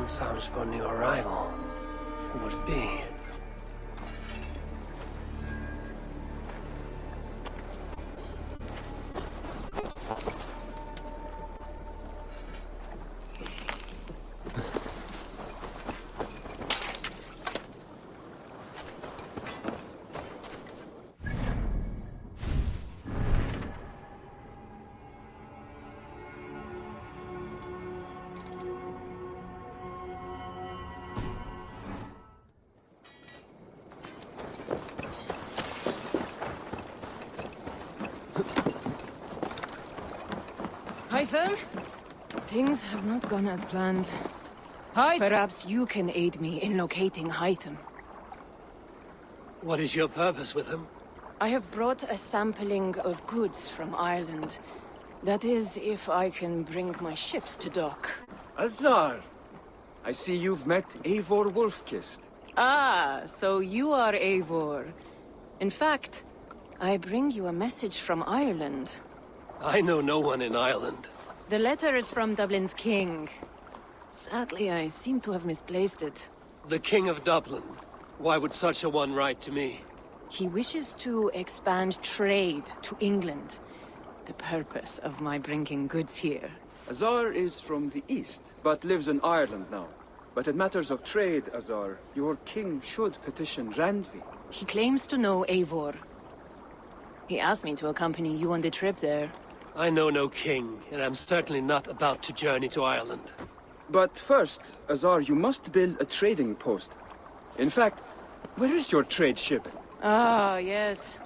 psalms for a new arrival. Who would it be? Hytham? Things have not gone as planned. Perhaps you can aid me in locating Hytham. What is your purpose with him? I have brought a sampling of goods from Ireland. That is, if I can bring my ships to dock. Azar! I see you've met Eivor Wolfkist. Ah, so you are Eivor. In fact, I bring you a message from Ireland. I know no one in Ireland. The letter is from Dublin's king. Sadly, I seem to have misplaced it. The King of Dublin. Why would such a one write to me? He wishes to expand trade to England. The purpose of my bringing goods here. Azar is from the east, but lives in Ireland now. But in matters of trade, Azar, your king should petition Randvi. He claims to know Eivor. He asked me to accompany you on the trip there. I know no king, and I'm certainly not about to journey to Ireland. But first, Azar, you must build a trading post. In fact, where is your trade ship? Ah, yes.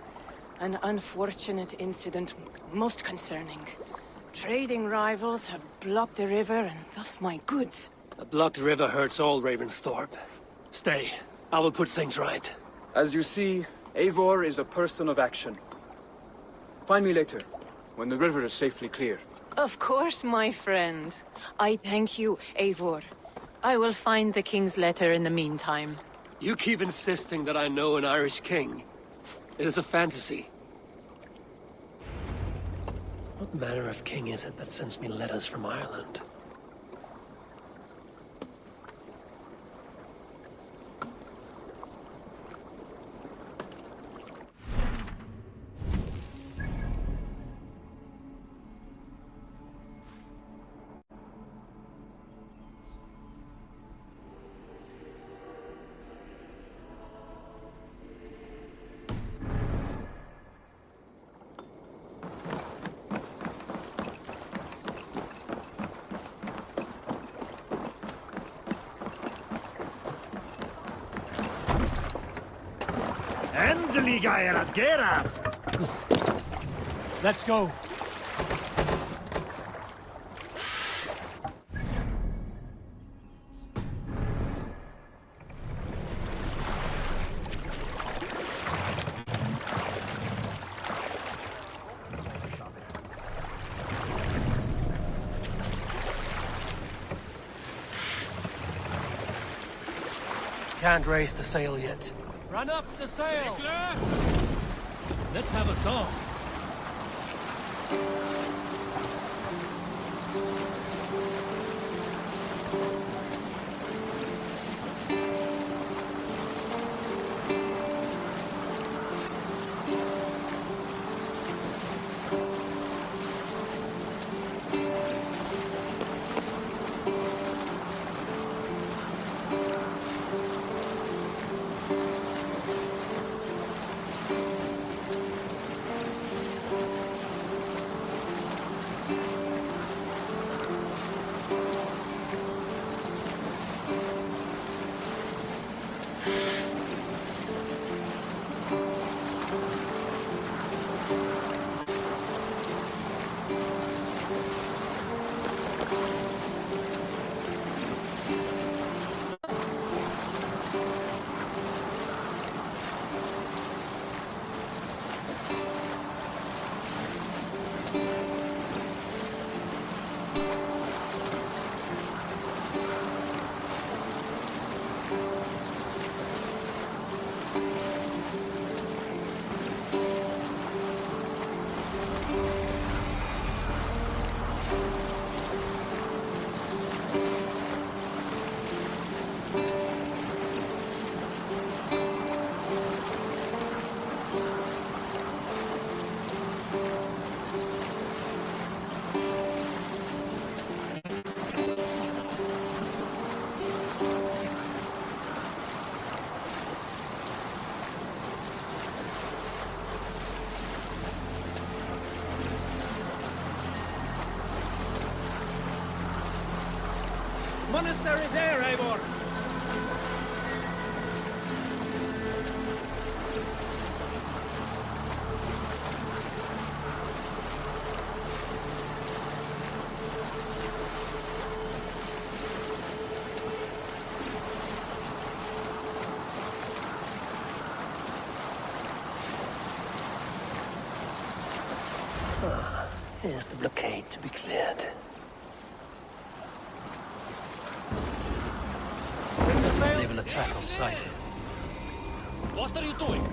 An unfortunate incident, most concerning. Trading rivals have blocked the river, and thus my goods. A blocked river hurts all Ravensthorpe. Stay. I will put things right. As you see, Eivor is a person of action. Find me later, when the river is safely clear. Of course, my friend. I thank you, Eivor. I will find the king's letter in the meantime. You keep insisting that I know an Irish king. It is a fantasy. What manner of king is it that sends me letters from Ireland? Endelig er at gerast! Let's go. Can't raise the sail yet. Run up the sail! Let's have a song. monastery there, Eivor! Here's the blockade to be cleared. They will attack on sight. What are you doing?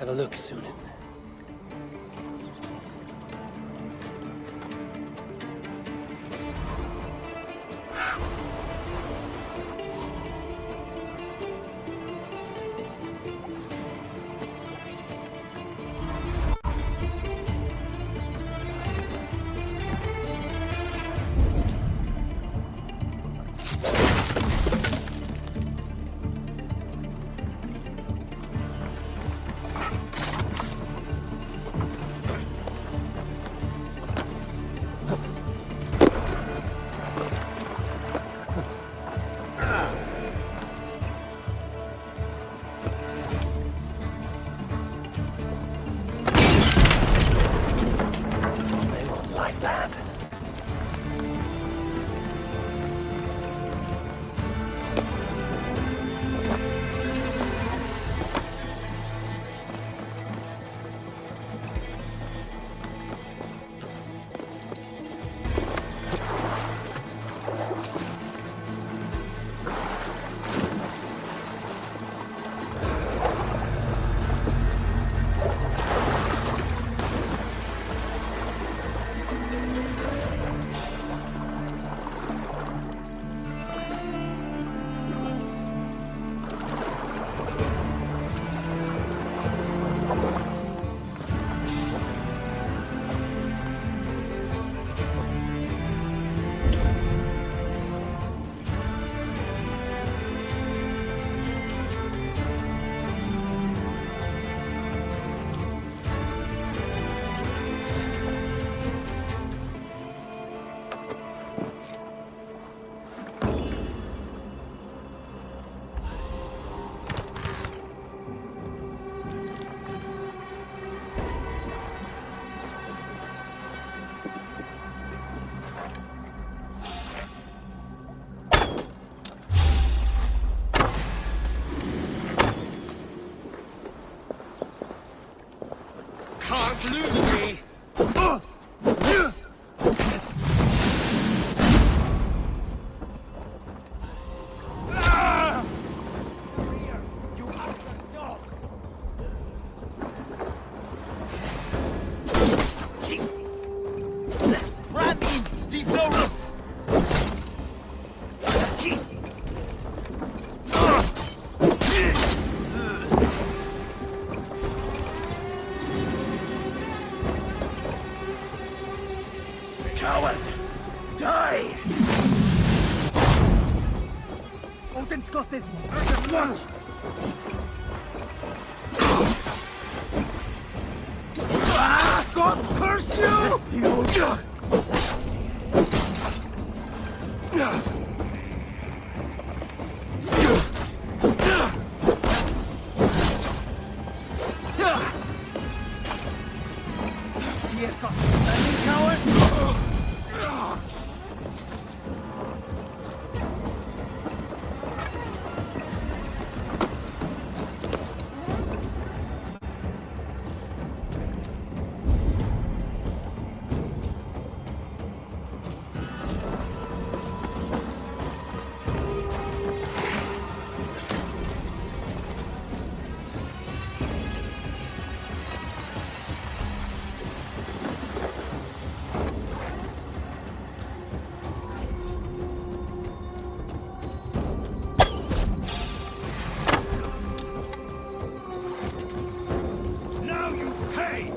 Have a look soon. Don't lose me! Ram in! Leave no room! Coward! Die! Odin's got this urgent watch! God curse you! Here comes the coward! Now you pay!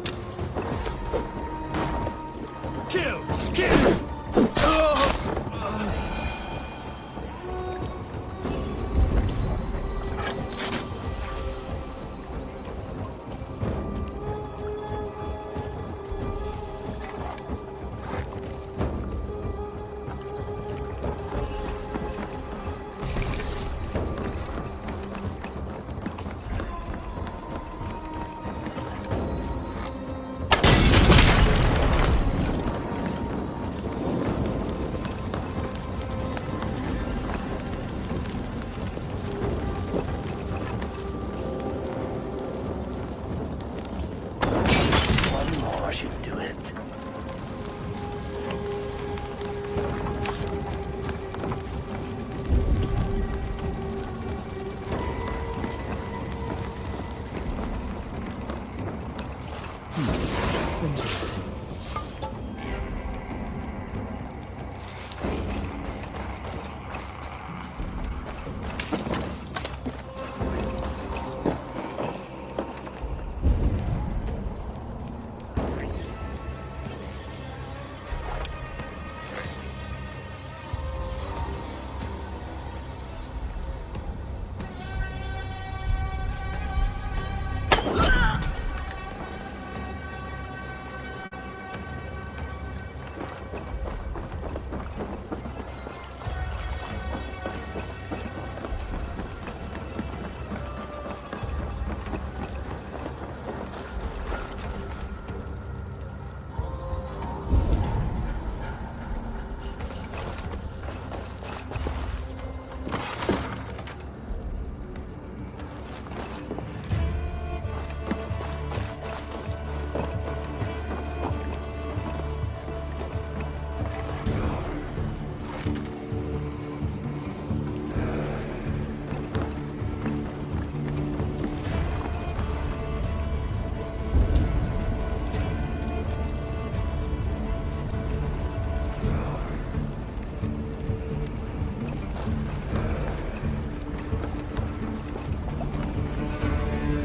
Kill! Kill! One more should do it. Interesting.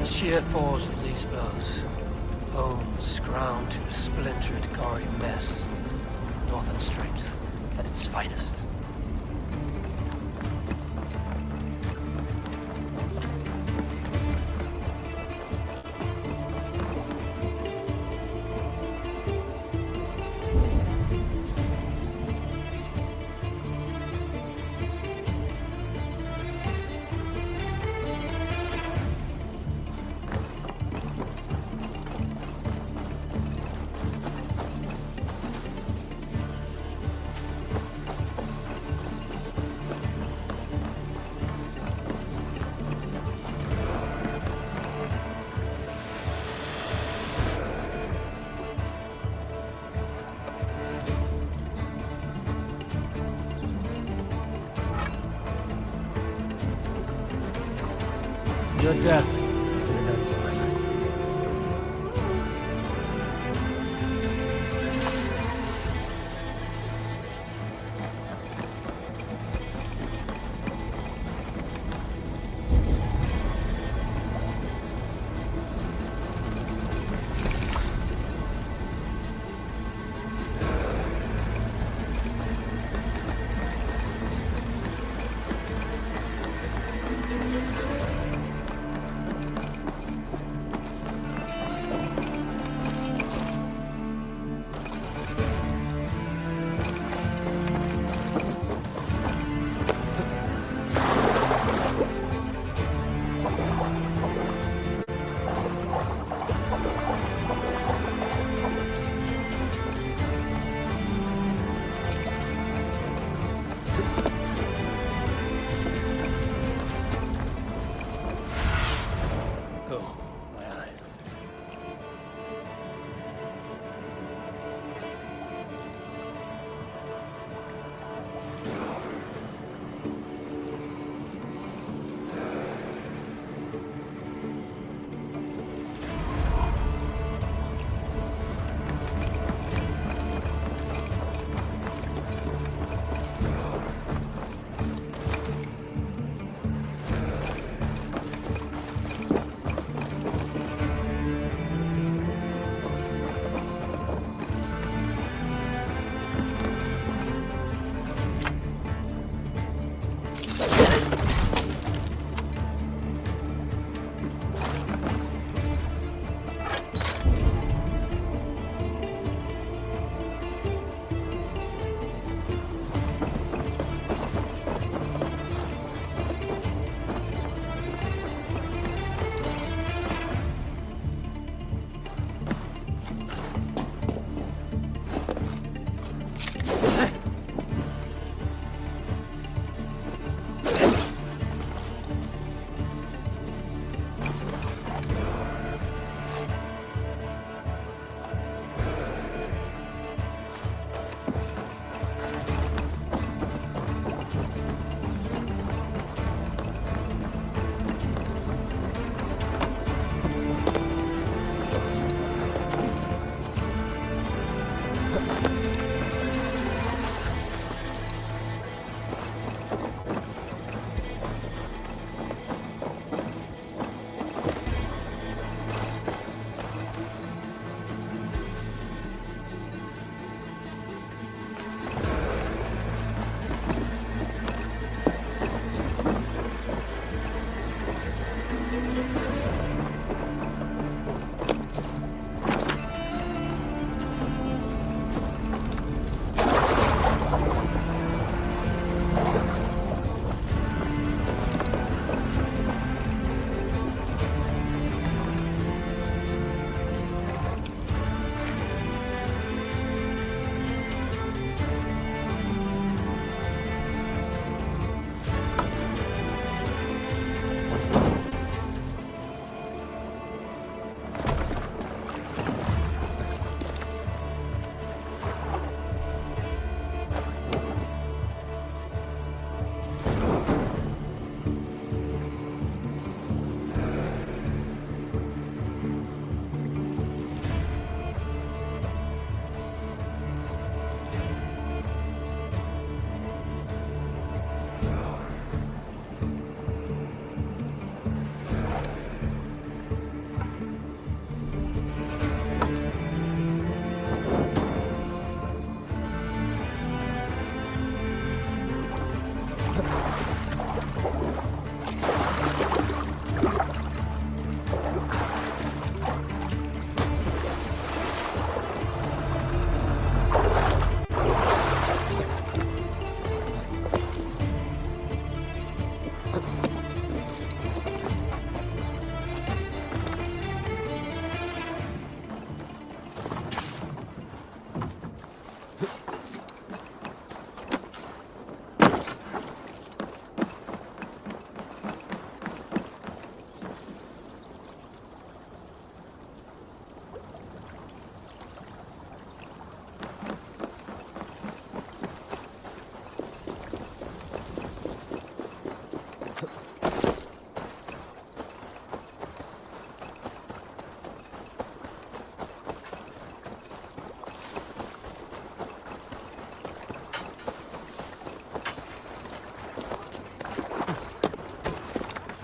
Sheer force of these bows. Bones ground to a splintered, gory mess. Northern strength at its finest. Your death is an event of my life. Go, my eyes.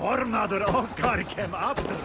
Ormaður okkar kem aftur.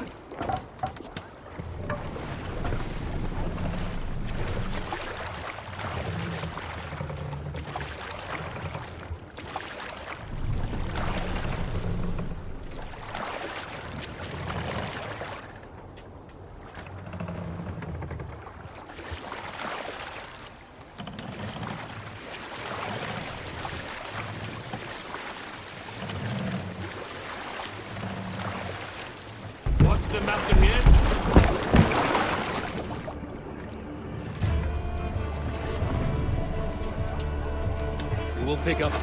What's the matter here? We will pick up.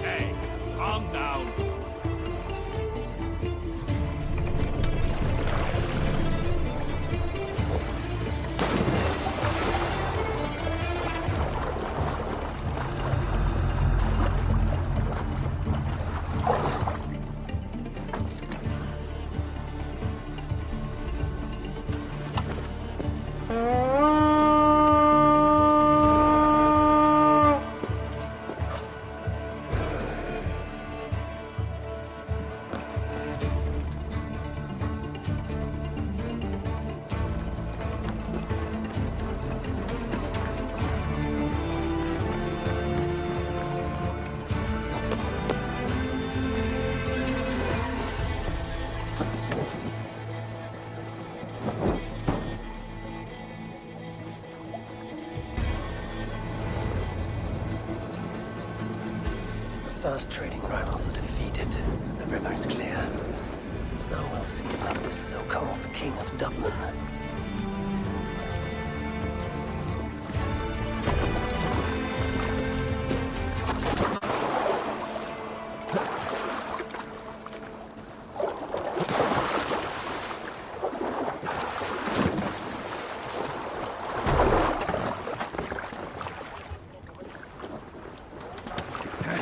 Hey, calm down. Assar's trading rivals are defeated. The river is clear. Now we'll see about this so-called King of Dublin.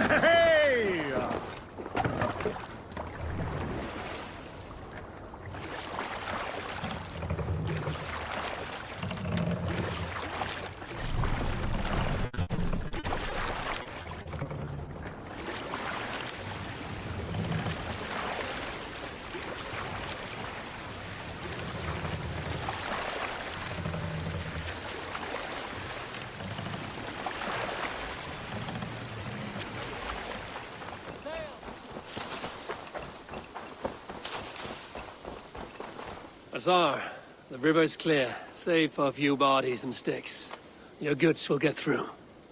Hey! Assar, the river is clear, save for a few bodies and sticks. Your goods will get through.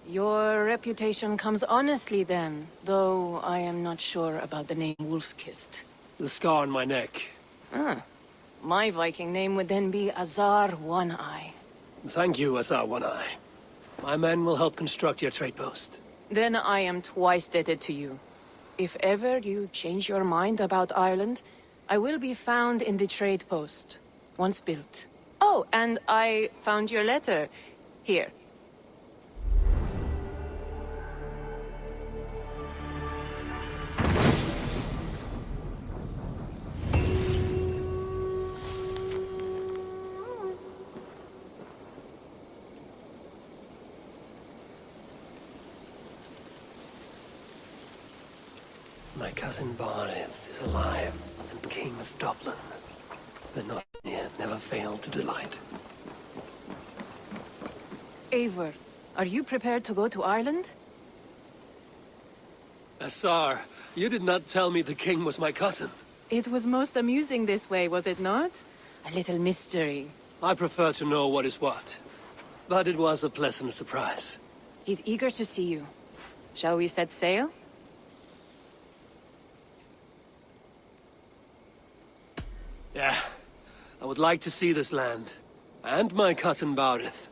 Your reputation comes honestly then, though I am not sure about the name Wolf-Kissed. The scar on my neck. Ah, my Viking name would then be Azar One-Eye. Thank you, Assar One-Eye. My men will help construct your trade post. Then I am twice indebted to you. If ever you change your mind about Ireland, I will be found in the trade post, once built. Oh, and I found your letter. Here. My cousin Barith is alive and King of Dublin. The Northian never failed to delight. Eivor, are you prepared to go to Ireland? Assar, you did not tell me the king was my cousin. It was most amusing this way, was it not? A little mystery. I prefer to know what is what. But it was a pleasant surprise. He's eager to see you. Shall we set sail? Yeah, would like to see this land. And my cousin Barith.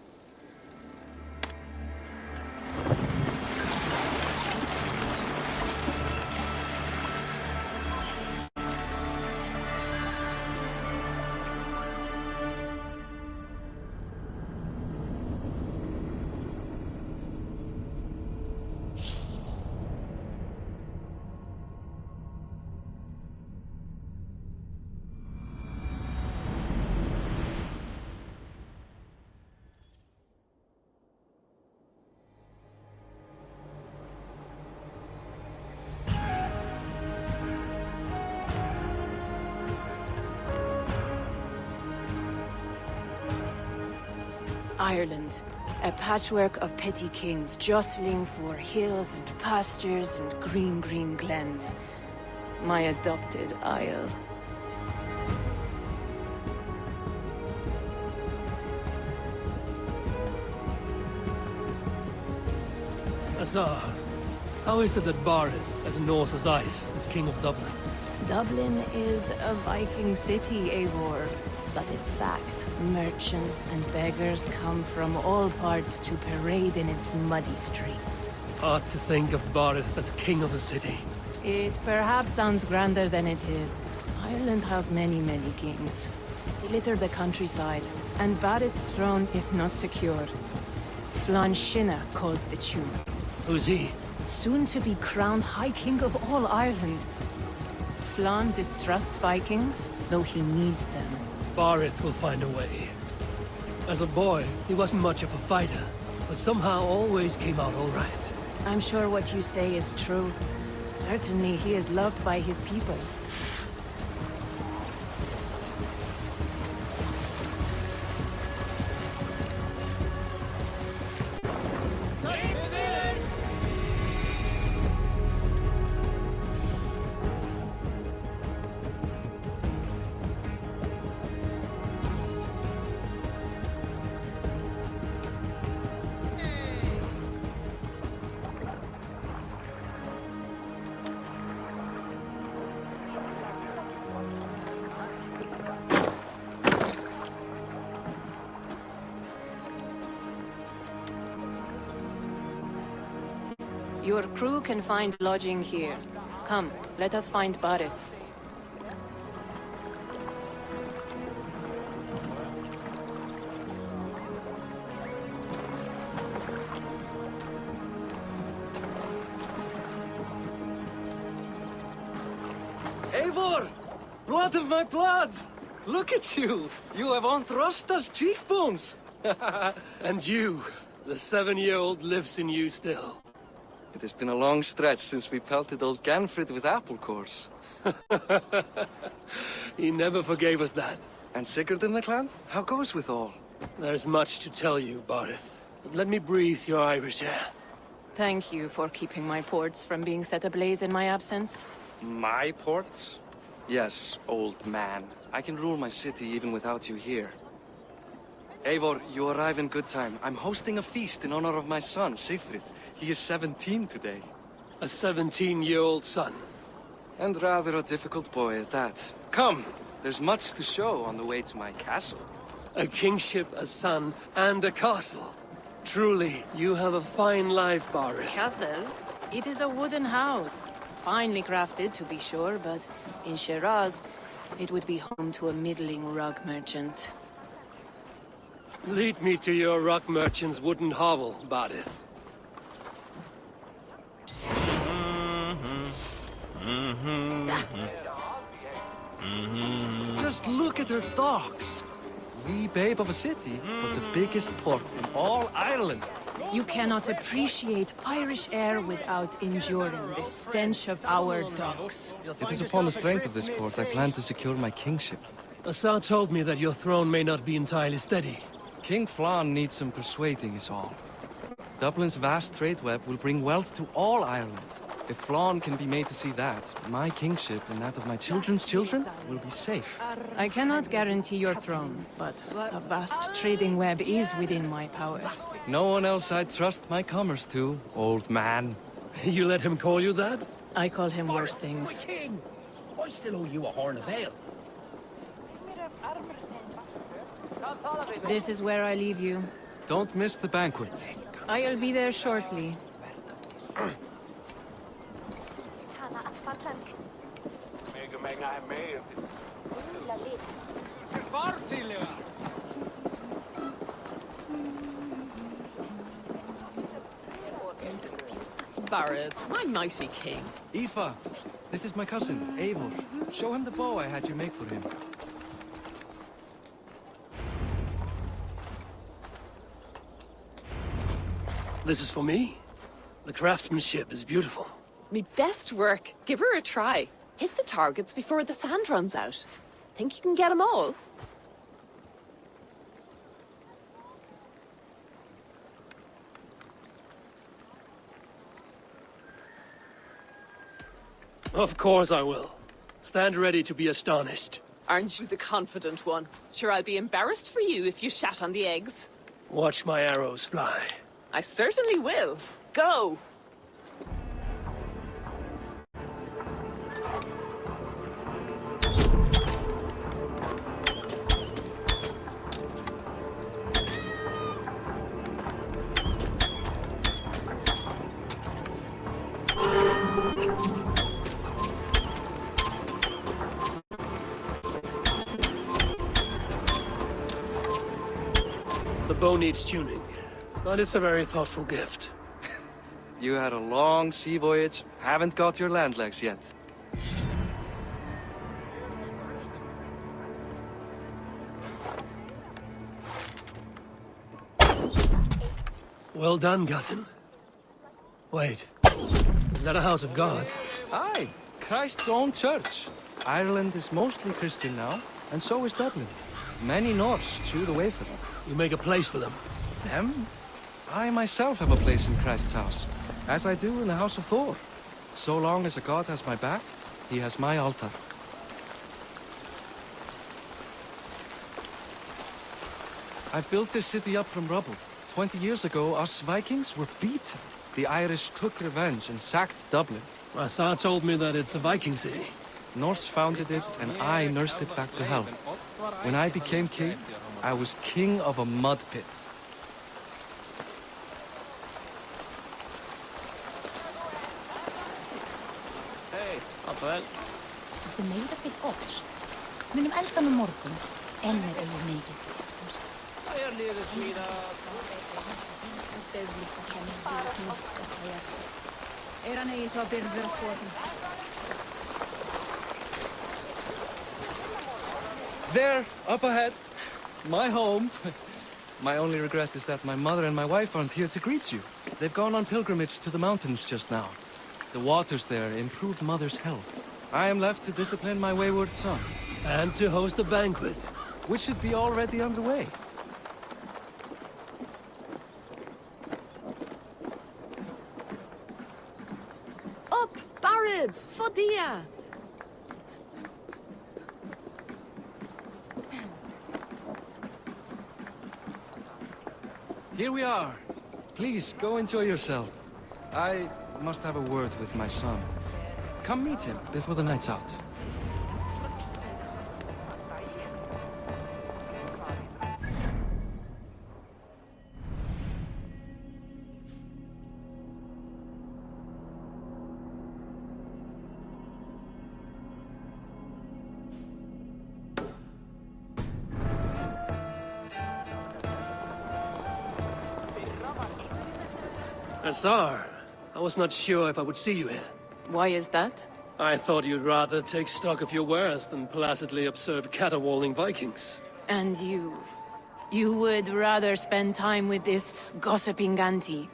Ireland, a patchwork of petty kings jostling for hills and pastures and green glens. My adopted isle. Azar, how is it that Barith, as Norse as ice, is king of Dublin? Dublin is a Viking city, Eivor. But in fact, merchants and beggars come from all parts to parade in its muddy streets. Hard to think of Barith as king of a city. It perhaps sounds grander than it is. Ireland has many kings. They litter the countryside, and Barith's throne is not secure. Flann Sinna calls the tune. Who's he? Soon to be crowned High King of all Ireland. Flann distrusts Vikings, though he needs them. Barith will find a way. As a boy, he wasn't much of a fighter, but somehow always came out all right. I'm sure what you say is true. Certainly he is loved by his people. Your crew can find lodging here. Come, let us find Barith. Eivor! Blood of my blood! Look at you! You have Aunt Rosta's cheekbones! And you, the 7-year-old lives in you still. It has been a long stretch since we pelted old Ganfrid with apple cores. He never forgave us that. And Sigurd in the clan? How goes with all? There's much to tell you, Barith. But let me breathe your Irish air. Thank you for keeping my ports from being set ablaze in my absence. My ports? Yes, old man. I can rule my city even without you here. Eivor, you arrive in good time. I'm hosting a feast in honor of my son, Sigfrid. He is 17 today. A 17-year-old son. And rather a difficult boy at that. Come, there's much to show on the way to my castle. A kingship, a son, and a castle. Truly, you have a fine life, Barith. Castle? It is a wooden house. Finely crafted, to be sure, but in Shiraz, it would be home to a middling rug merchant. Lead me to your rock merchant's wooden hovel, Barith. Just look at her docks. Wee babe of a city, but the biggest port in all Ireland. You cannot appreciate Irish air without enduring the stench of our docks. It is upon the strength of this port I plan to secure my kingship. Assar told me that your throne may not be entirely steady. King Flann needs some persuading is all. Dublin's vast trade web will bring wealth to all Ireland. If Flann can be made to see that, my kingship and that of my children's children will be safe. I cannot guarantee your throne, but a vast trading web is within my power. No one else I'd trust my commerce to, old man. You let him call you that? I call him worse things. King! I still owe you a horn of ale. This is where I leave you. Don't miss the banquet. I'll be there shortly. Barrett, my nicey king. Aoife, this is my cousin, Eivor. Show him the bow I had you make for him. This is for me? The craftsmanship is beautiful. Me best work. Give her a try. Hit the targets before the sand runs out. Think you can get them all? Of course I will. Stand ready to be astonished. Aren't you the confident one? Sure, I'll be embarrassed for you if you shat on the eggs. Watch my arrows fly. I certainly will. Go! The bow needs tuning, but it's a very thoughtful gift. You had a long sea voyage, haven't got your land legs yet. Well done, cousin. Wait, is that a house of God? Aye, Christ's own church. Ireland is mostly Christian now, and so is Dublin. Many Norse chew the way for them. You make a place for them. Them? I myself have a place in Christ's house, as I do in the House of Thor. So long as a god has my back, he has my altar. I built this city up from rubble. 20 years ago, us Vikings were beaten. The Irish took revenge and sacked Dublin. Asa told me that it's a Viking city. Norse founded it, and I nursed it back to health. When I became king, I was king of a mud pit. The made of it ots. Munum elska nú morgun, en er eigið mikið. Hann eigi svo byrður að skoða. There, up ahead. My home. My only regret is that my mother and my wife aren't here to greet you. They've gone on pilgrimage to the mountains just now. The waters there improved Mother's health. I am left to discipline my wayward son. And to host a banquet. Which should be already underway. Up, Barrett! Fodia! Here we are. Please, go enjoy yourself. I must have a word with my son. Come meet him before the night's out. Azar, I was not sure if I would see you here. Why is that? I thought you'd rather take stock of your wares than placidly observe caterwauling Vikings. And you... you would rather spend time with this gossiping auntie?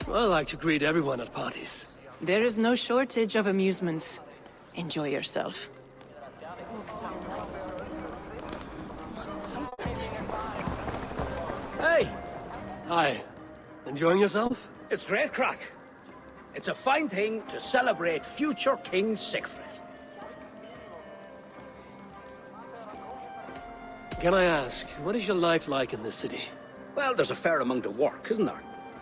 I like to greet everyone at parties. There is no shortage of amusements. Enjoy yourself. Hey, Hi. Enjoying yourself? it's great crack. It's a fine thing to celebrate future King Siegfried. Can I ask, what is your life like in this city? Well, there's a fair amount of work, isn't there?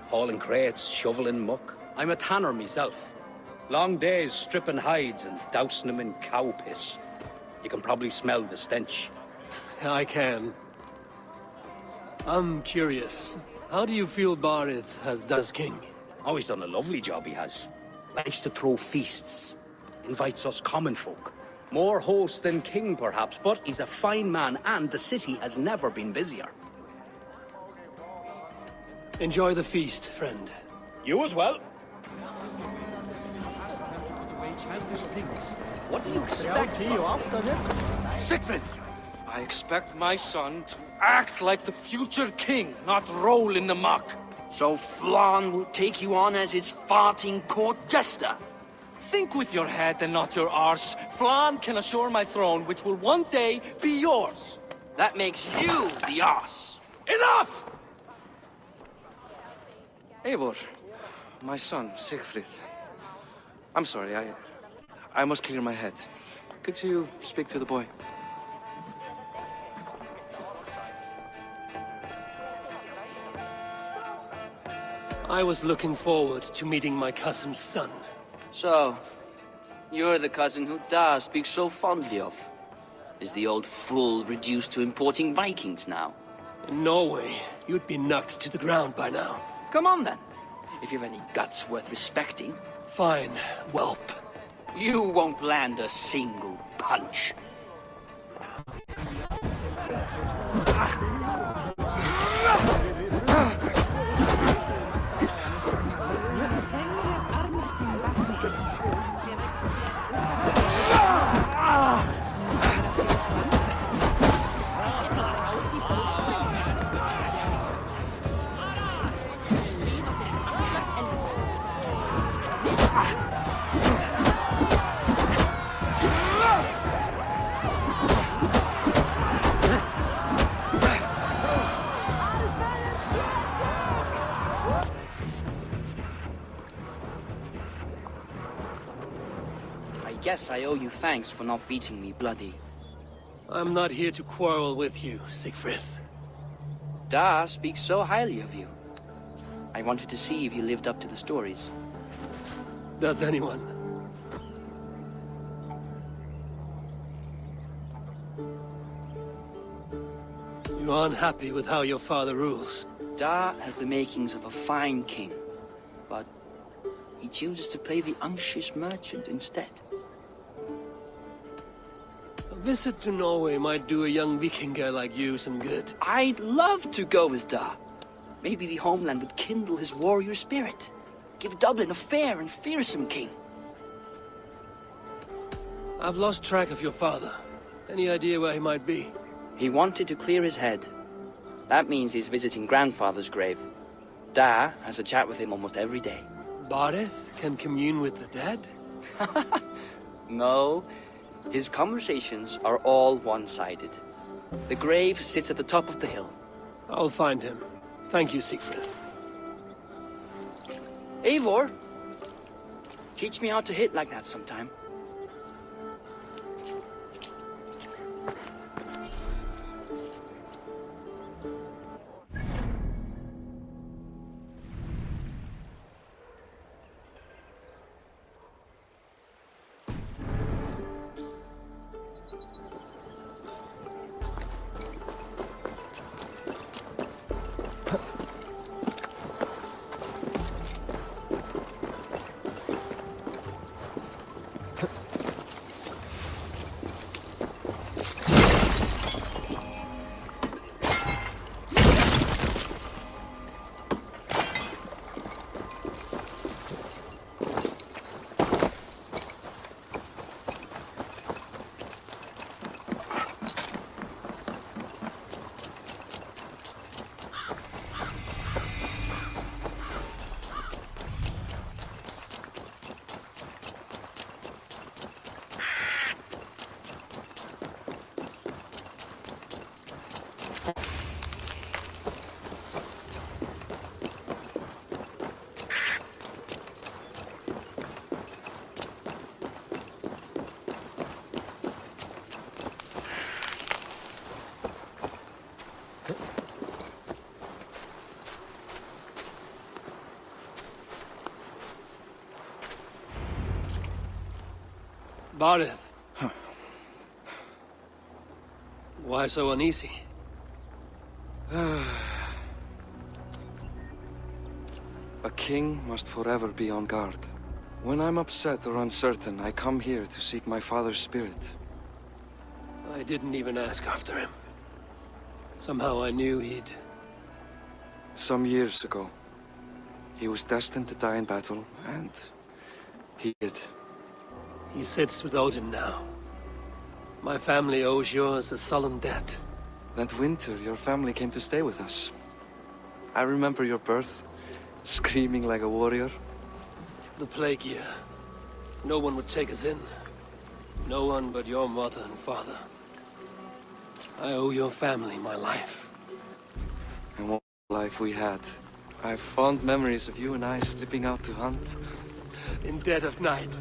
Hauling crates, shoveling muck. I'm a tanner myself. Long days stripping hides and dousing them in cow piss. You can probably smell the stench. I can. I'm curious. How do you feel Barith has done as king? Oh, he's done a lovely job, he has. Likes to throw feasts. Invites us common folk. More host than king, perhaps, but he's a fine man, and the city has never been busier. Enjoy the feast, friend. You as well. What do you expect? Siegfried! I expect my son to act like the future king, not roll in the muck. So Flan will take you on as his farting court jester? Think with your head and not your arse. Flan can assure my throne, which will one day be yours. That makes you the arse. Enough! Eivor, my son, Siegfried. I'm sorry, I must clear my head. Could you speak to the boy? I was looking forward to meeting my cousin's son. So, you're the cousin who Da speaks so fondly of. Is the old fool reduced to importing Vikings now? In Norway, you'd be knocked to the ground by now. Come on then, if you've any guts worth respecting. Fine, whelp. You won't land a single punch. I guess I owe you thanks for not beating me bloody. I'm not here to quarrel with you, Siegfried. Da speaks so highly of you. I wanted to see if you lived up to the stories. Does anyone? You are unhappy with how your father rules? Da has the makings of a fine king, but he chooses to play the unctuous merchant instead. A visit to Norway might do a young Vikinger like you some good. I'd love to go with Da. Maybe the homeland would kindle his warrior spirit. Give Dublin a fair and fearsome king. I've lost track of your father. Any idea where he might be? He wanted to clear his head. That means he's visiting grandfather's grave. Da has a chat with him almost every day. Barith can commune with the dead? No. His conversations are all one-sided. The grave sits at the top of the hill. I'll find him. Thank you, Siegfried. Eivor! Teach me how to hit like that sometime. Barith. Why so uneasy? A king must forever be on guard. When I'm upset or uncertain, I come here to seek my father's spirit. I didn't even ask after him. Somehow I knew he'd... Some years ago, he was destined to die in battle, and he did. He sits with Odin now. My family owes yours a solemn debt. That winter, your family came to stay with us. I remember your birth, screaming like a warrior. The plague year. No one would take us in. No one but your mother and father. I owe your family my life. And what life we had. I have fond memories of you and I slipping out to hunt. In dead of night.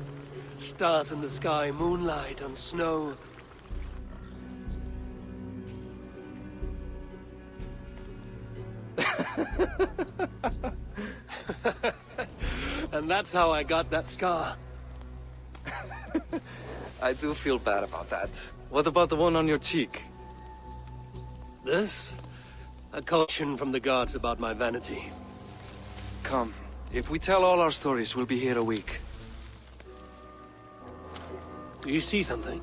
Stars in the sky, moonlight on snow. And that's how I got that scar. I do feel bad about that. What about the one on your cheek? This? A caution from the gods about my vanity. Come, if we tell all our stories, we'll be here a week. Do you see something?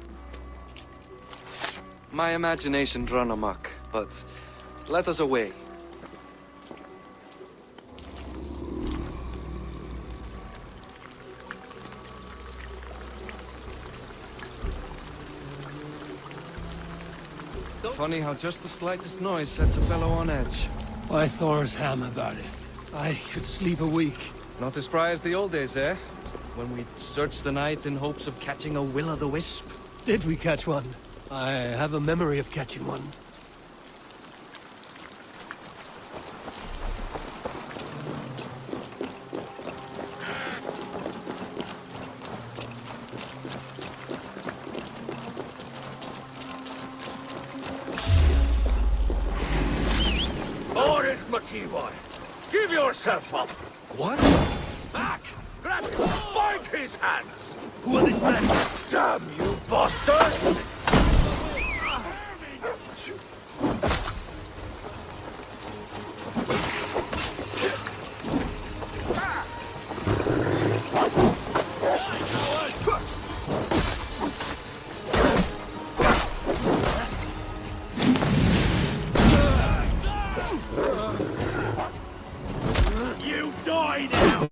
My imagination run amok, but let us away. Funny how just the slightest noise sets a fellow on edge. Why Thor's ham about it. I could sleep a week. Not as spry as the old days, eh? When we'd search the night in hopes of catching a will-o'-the-wisp. Did we catch one? I have a memory of catching one. Give yourself up! What? Back! Grab him! Bind his hands! Who are these men? Damn you bastards! You die now!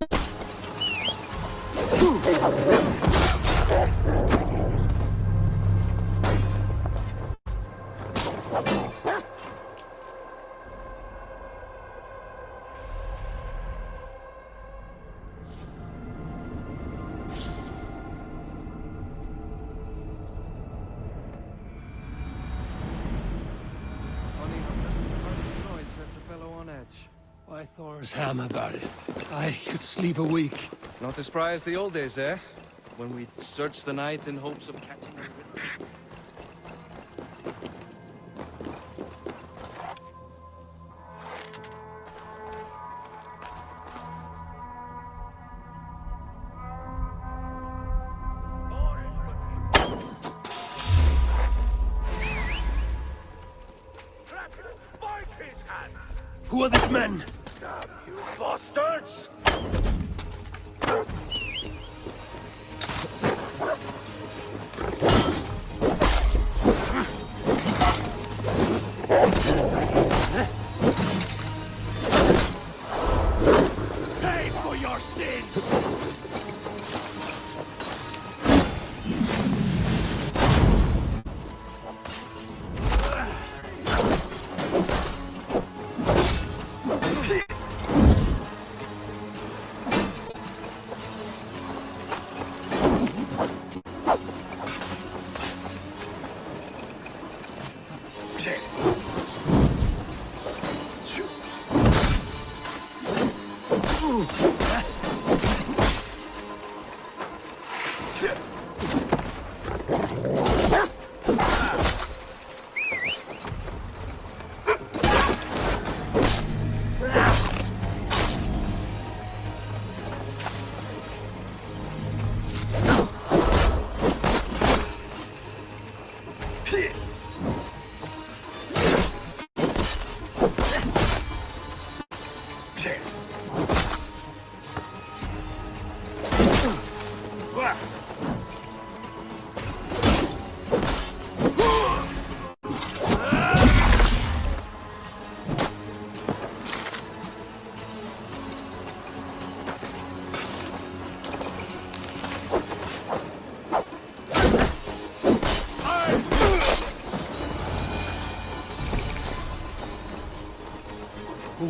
Funny how just the slightest noise sets a fellow on edge. Why Thor's ham about it. I could sleep a week. Not as spry as the old days, eh? When we'd search the night in hopes of catching a... Bind his hands! Who are these men? Damn you bastards! Pay for your sins!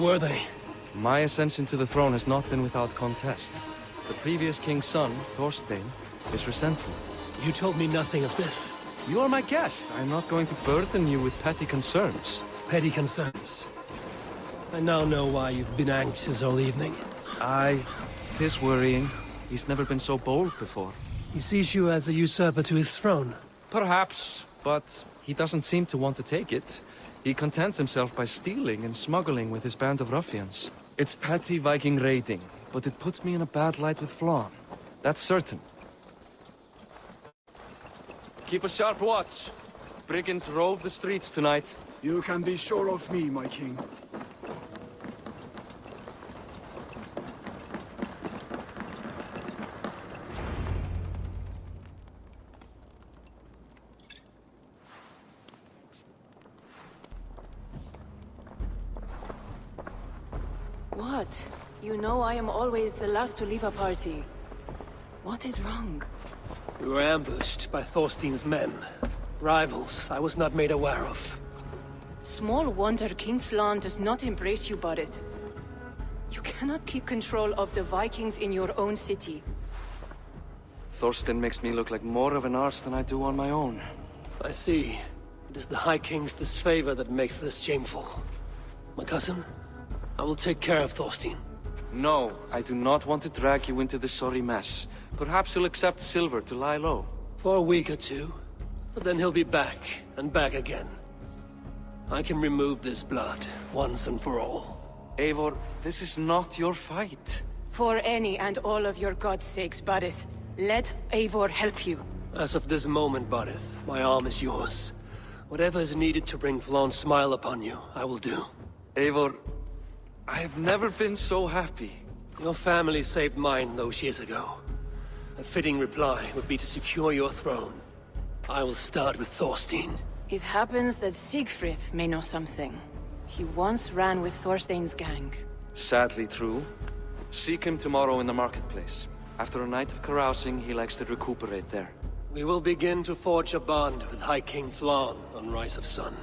were they? My ascension to the throne has not been without contest. The previous king's son, Thorstein, is resentful. You told me nothing of this. You are my guest. I'm not going to burden you with petty concerns. Petty concerns. I now know why you've been anxious all evening. Aye, 'tis worrying. He's never been so bold before. He sees you as a usurper to his throne. Perhaps, but he doesn't seem to want to take it. He contents himself by stealing and smuggling with his band of ruffians. It's petty Viking raiding, but it puts me in a bad light with Flann. That's certain. Keep a sharp watch. Brigands rove the streets tonight. You can be sure of me, my king. What? You know I am always the last to leave a party. What is wrong? We were ambushed by Thorstein's men. Rivals I was not made aware of. Small wonder King Flann does not embrace you, Borith. You cannot keep control of the Vikings in your own city. Thorstein makes me look like more of an arse than I do on my own. I see. It is the High King's disfavor that makes this shameful. My cousin, I will take care of Thorstein. No, I do not want to drag you into this sorry mess. Perhaps he'll accept silver to lie low. For a week or two. But then he'll be back, and back again. I can remove this blood, once and for all. Eivor, this is not your fight. For any and all of your god's sakes, Borith, let Eivor help you. As of this moment, Borith, my arm is yours. Whatever is needed to bring Flann's smile upon you, I will do. Eivor, I have never been so happy. Your family saved mine those years ago. A fitting reply would be to secure your throne. I will start with Thorstein. It happens that Siegfried may know something. He once ran with Thorstein's gang. Sadly true. Seek him tomorrow in the marketplace. After a night of carousing, he likes to recuperate there. We will begin to forge a bond with High King Flann on Rise of Sun.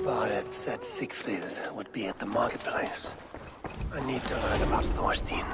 Borith said Siegfried would be at the marketplace. I need to learn about Thorstein.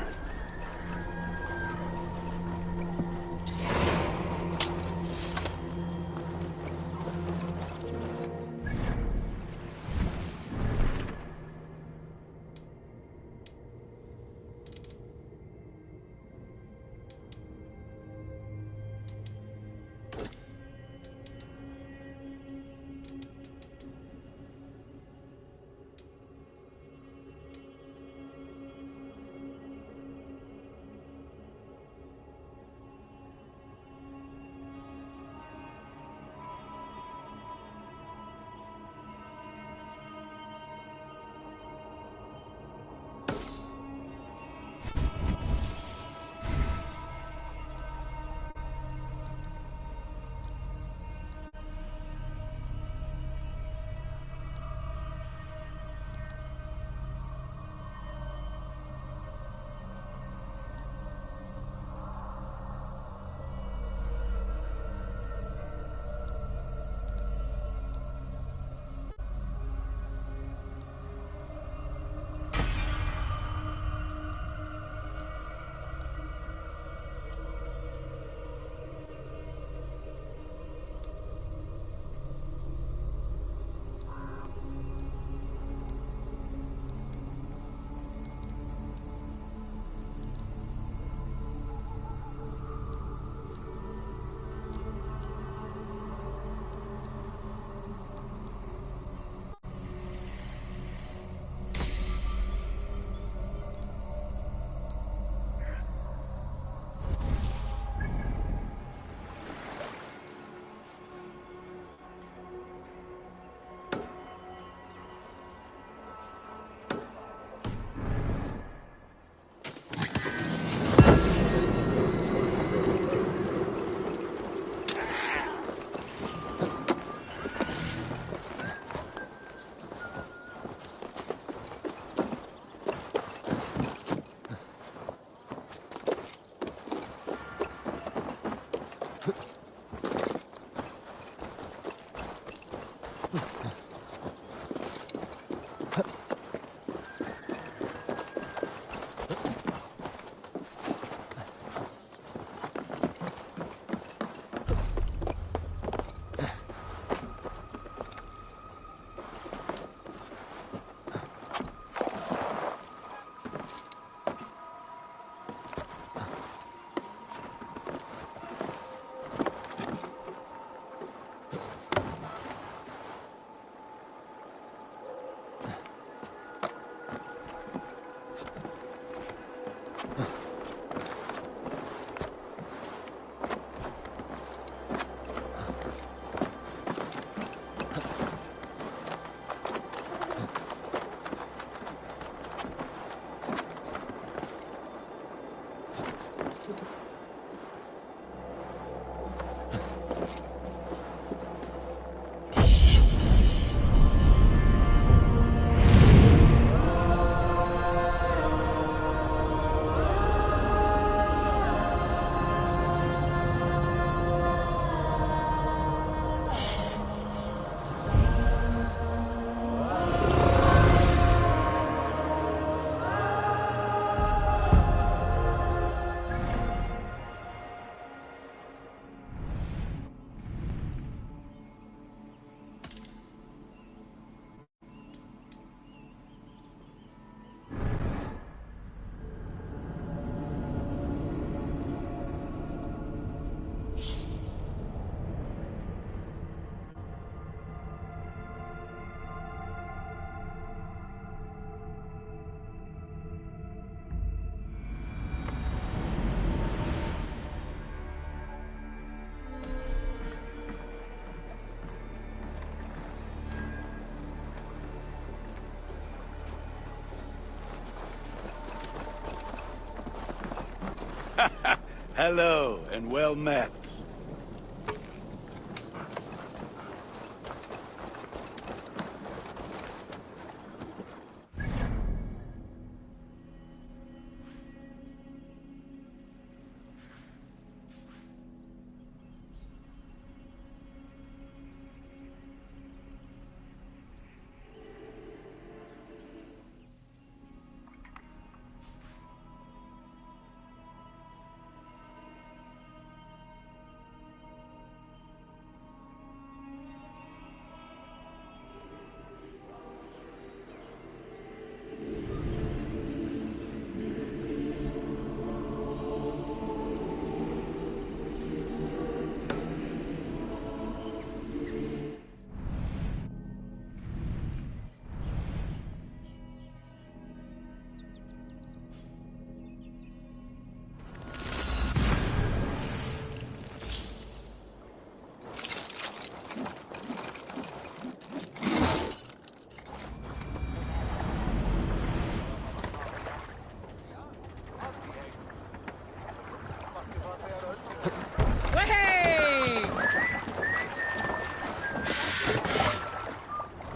Hello, and well met.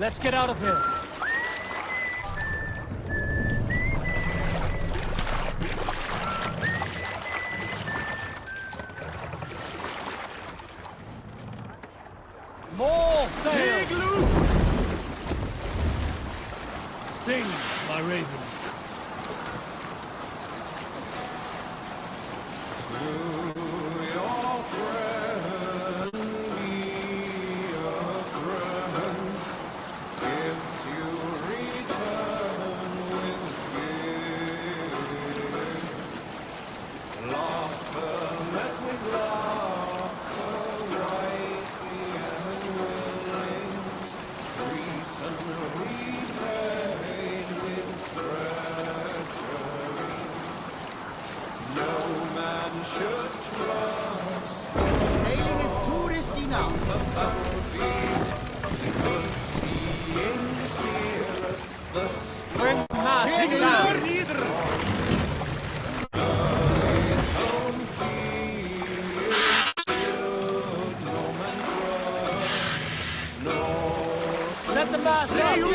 Let's get out of here. More sail! Sing, my ravens. Set the mast Sail!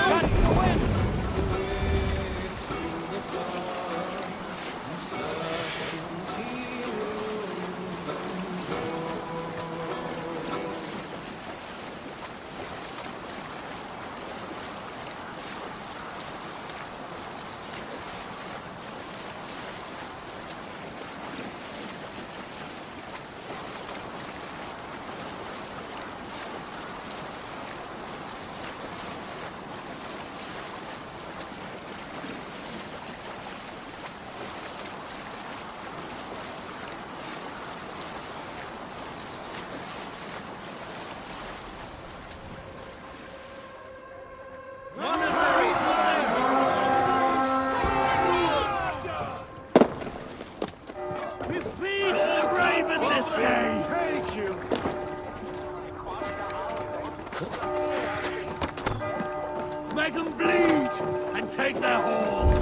Catch the wind! even this day! Thank you! Make them bleed and take their hold!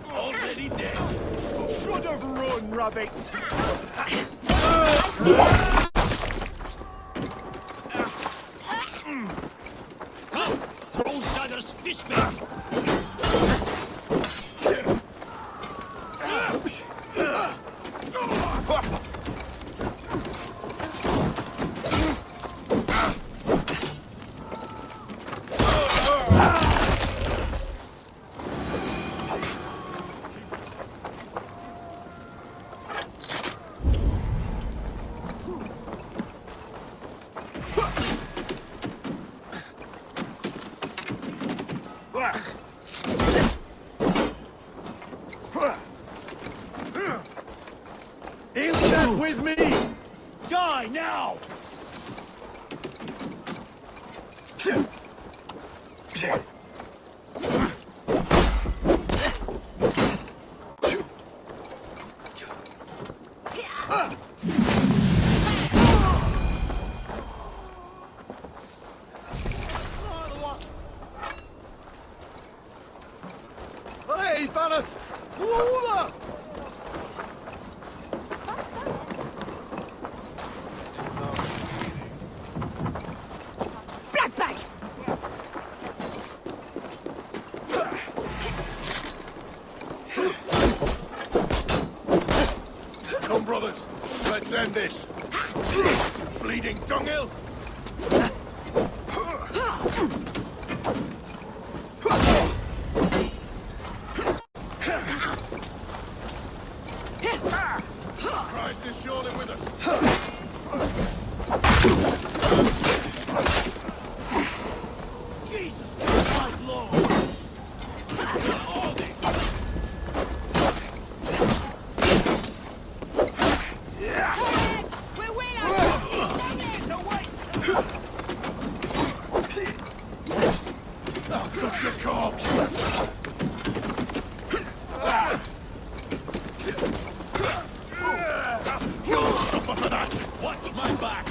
Already dead. Should have run, rabbits. Troll Shagger's fish bait. He'll stand with me! Die now! Hey, Valis! Ruler! Come, brothers, let's end this. Bleeding dunghill. Christ is surely with us. Jesus Christ, Lord! All these. I'll cut your corpse! You'll suffer for that! Watch my back!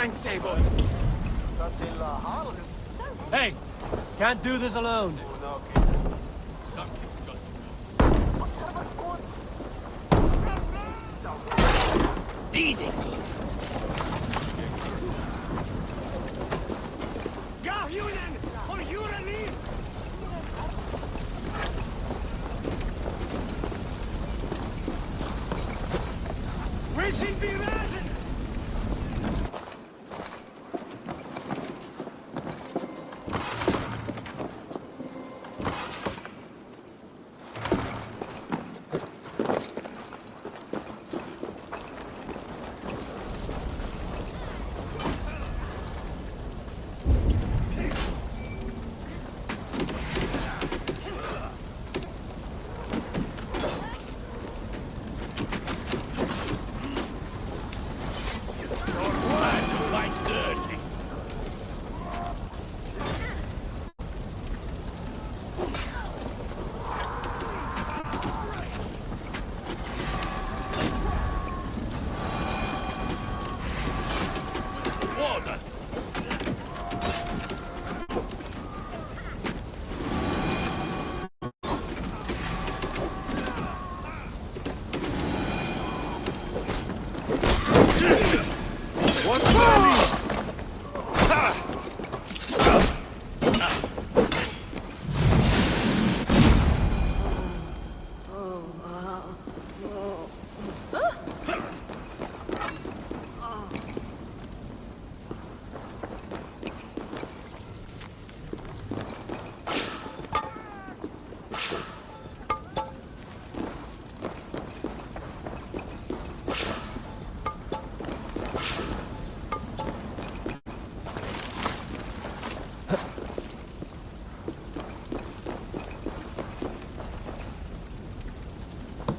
Thanks, Eivor. Hey! Can't do this alone. Eating!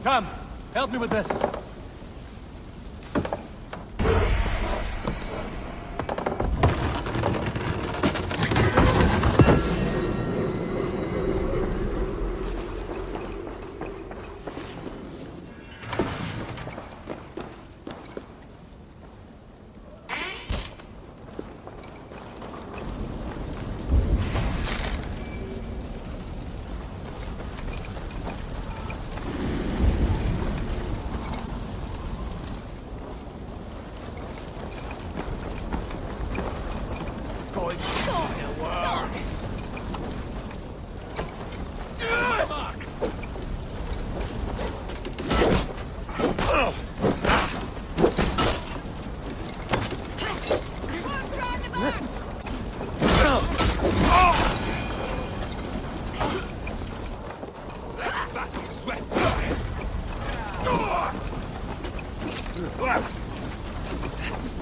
Come, help me with this.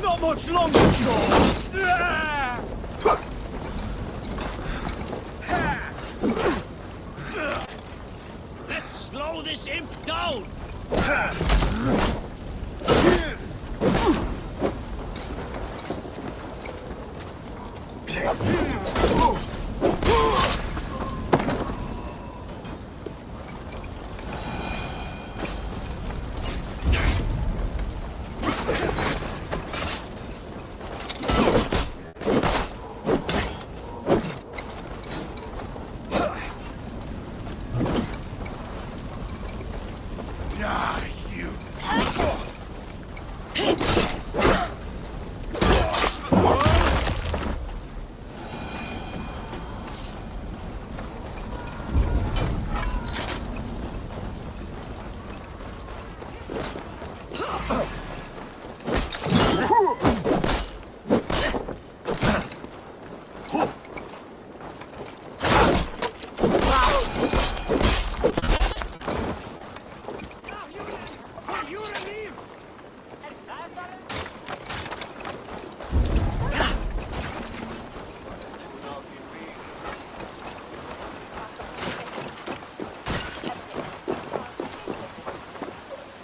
Not much longer, Jaws! Let's slow this imp down!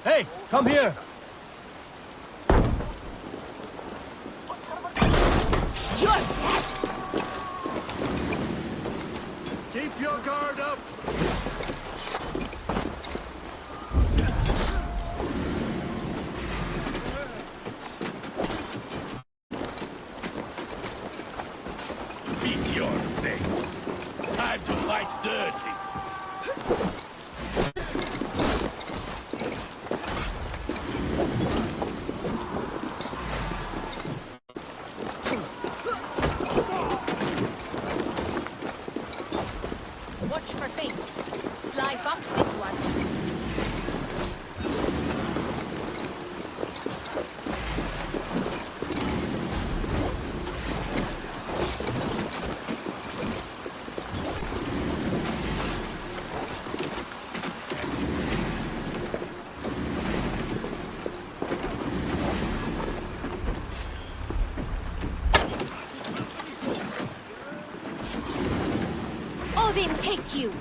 Hey, come here! Keep your guard up! meet your fate. Time to fight dirty. Watch for feints. Sly fox this one. Odin take you!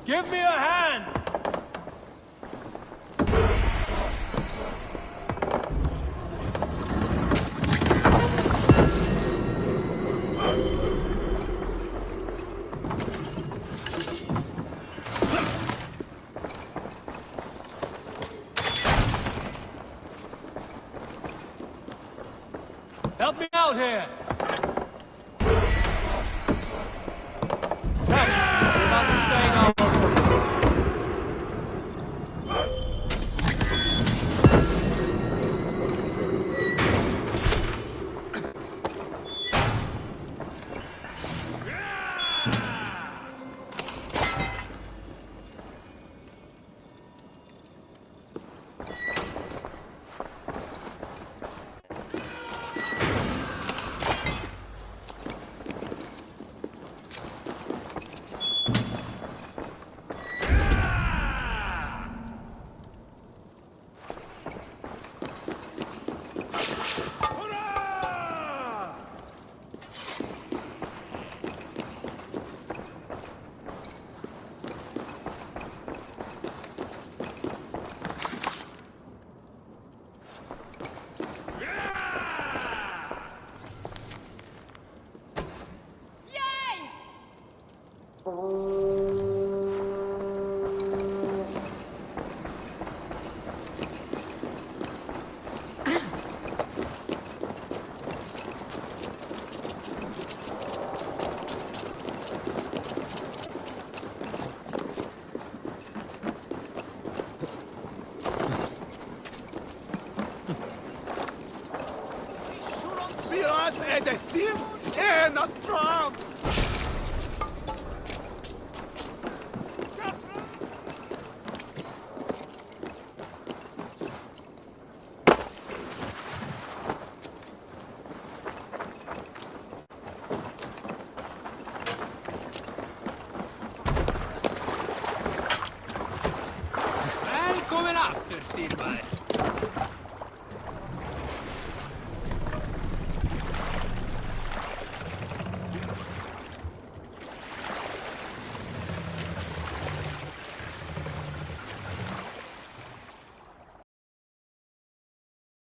Give me a hand! Help me out here! Come, we must stay now. Biraz edesin en atram. Välkommen efter, Stilberg.